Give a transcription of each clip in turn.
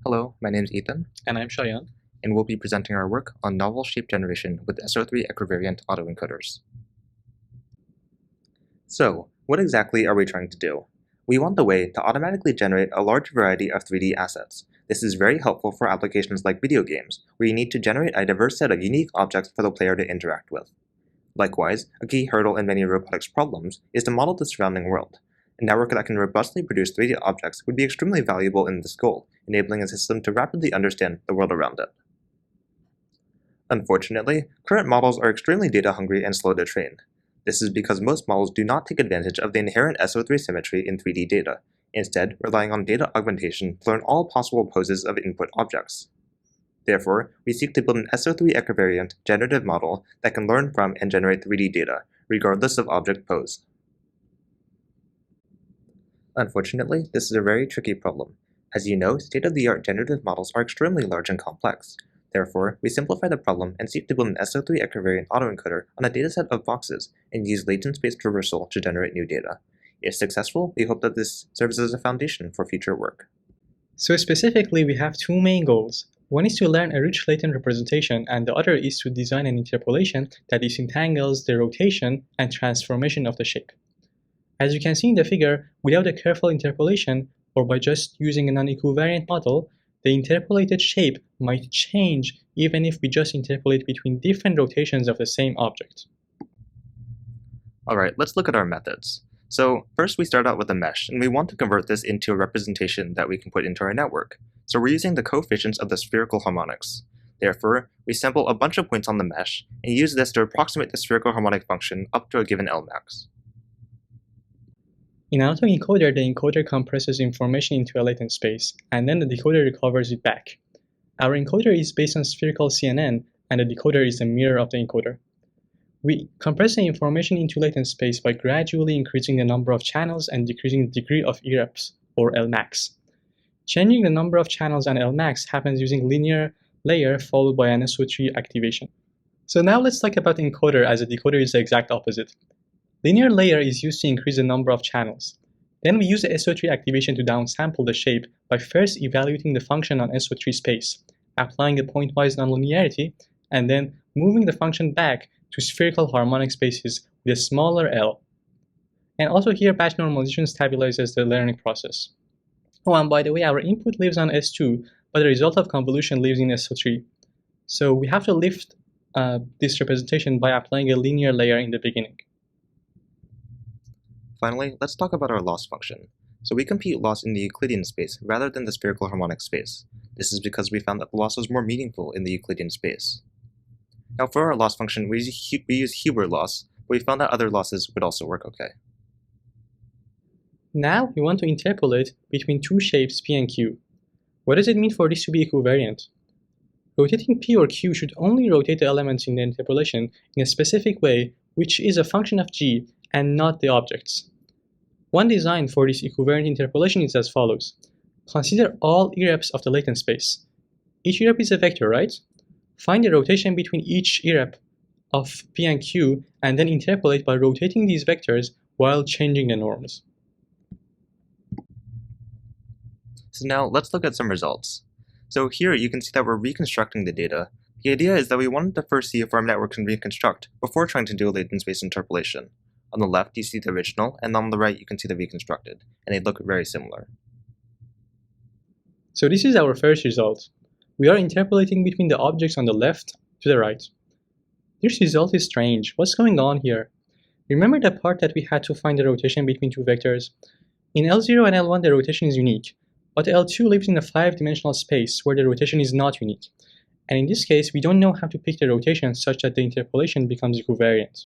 Hello, my name is Ethan, And I'm Shayan. and we'll be presenting our work on novel shape generation with SO3 equivariant autoencoders. So, what exactly are we trying to do? We want the way to automatically generate a large variety of 3D assets. This is very helpful for applications like video games, where you need to generate a diverse set of unique objects for the player to interact with. Likewise, a key hurdle in many robotics problems is to model the surrounding world. A network that can robustly produce 3D objects would be extremely valuable in this goal, enabling a system to rapidly understand the world around it. Unfortunately, current models are extremely data hungry and slow to train. This is because most models do not take advantage of the inherent SO3 symmetry in 3D data, instead relying on data augmentation to learn all possible poses of input objects. Therefore, we seek to build an SO3 equivariant generative model that can learn from and generate 3D data, regardless of object pose. Unfortunately, this is a very tricky problem. As you know, state-of-the-art generative models are extremely large and complex. Therefore, we simplify the problem and seek to build an SO3 equivariant autoencoder on a dataset of boxes and use latent-based traversal to generate new data. If successful, we hope that this serves as a foundation for future work. So specifically, we have two main goals. One is to learn a rich latent representation, and the other is to design an interpolation that disentangles the rotation and transformation of the shape. As you can see in the figure, without a careful interpolation, or by just using a non-equivariant model, the interpolated shape might change even if we just interpolate between different rotations of the same object. Alright, let's look at our methods. So first we start out with a mesh, and we want to convert this into a representation that we can put into our network. So we're using the coefficients of the spherical harmonics. Therefore, we sample a bunch of points on the mesh, and use this to approximate the spherical harmonic function up to a given Lmax. In auto-encoder, the encoder compresses information into a latent space, and then the decoder recovers it back. Our encoder is based on spherical CNN, and the decoder is the mirror of the encoder. We compress the information into latent space by gradually increasing the number of channels and decreasing the degree of irreps, or Lmax. Changing the number of channels and Lmax happens using linear layer followed by an SO3 activation. So now let's talk about encoder, as a decoder is the exact opposite. Linear layer is used to increase the number of channels. Then we use the SO3 activation to downsample the shape by first evaluating the function on SO3 space, applying a pointwise nonlinearity, and then moving the function back to spherical harmonic spaces with a smaller L. And also here, batch normalization stabilizes the learning process. Oh, and by the way, our input lives on S2, but the result of convolution lives in SO3. So we have to lift this representation by applying a linear layer in the beginning. Finally, let's talk about our loss function. So we compute loss in the Euclidean space rather than the spherical harmonic space. This is because we found that the loss was more meaningful in the Euclidean space. Now for our loss function, we use Huber loss, but we found that other losses would also work okay. Now we want to interpolate between two shapes P and Q. What does it mean for this to be equivariant? Rotating P or Q should only rotate the elements in the interpolation in a specific way, which is a function of G and not the objects. One design for this equivariant interpolation is as follows. Consider all irreps of the latent space. Each irrep is a vector, right? Find the rotation between each irrep of P and Q, and then interpolate by rotating these vectors while changing the norms. So now let's look at some results. So here you can see that we're reconstructing the data. The idea is that we wanted to first see if our network can reconstruct before trying to do a latent space interpolation. On the left you see the original, and on the right you can see the reconstructed, and they look very similar. So this is our first result. We are interpolating between the objects on the left to the right. This result is strange. What's going on here? Remember the part that we had to find the rotation between two vectors? In L0 and L1 the rotation is unique, but L2 lives in a 5-dimensional space where the rotation is not unique. And in this case, we don't know how to pick the rotation such that the interpolation becomes equivariant.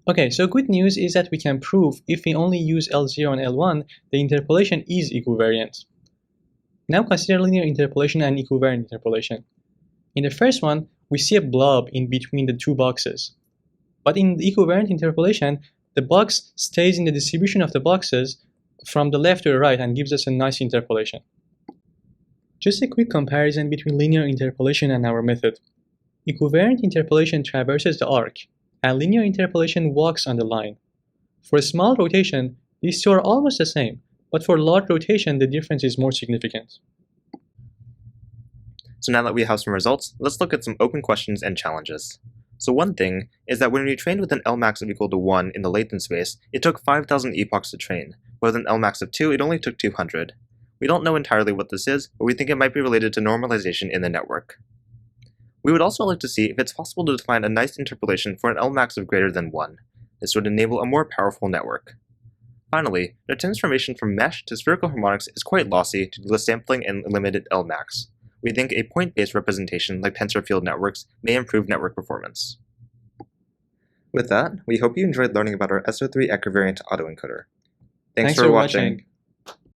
Okay, so good news is that we can prove if we only use L0 and L1, the interpolation is equivariant. Now consider linear interpolation and equivariant interpolation. In the first one, we see a blob in between the two boxes. But in the equivariant interpolation, the box stays in the distribution of the boxes from the left to the right and gives us a nice interpolation. Just a quick comparison between linear interpolation and our method. Equivariant interpolation traverses the arc, and linear interpolation walks on the line. For a small rotation, these two are almost the same, but for large rotation, the difference is more significant. So now that we have some results, let's look at some open questions and challenges. So one thing is that when we trained with an Lmax of equal to 1 in the latent space, it took 5,000 epochs to train, but with an Lmax of 2, it only took 200. We don't know entirely what this is, but we think it might be related to normalization in the network. We would also like to see if it's possible to define a nice interpolation for an Lmax of greater than 1. This would enable a more powerful network. Finally, the transformation from mesh to spherical harmonics is quite lossy due to the sampling and limited Lmax. We think a point-based representation like tensor field networks may improve network performance. With that, we hope you enjoyed learning about our SO3 Equivariant autoencoder. Thanks for watching.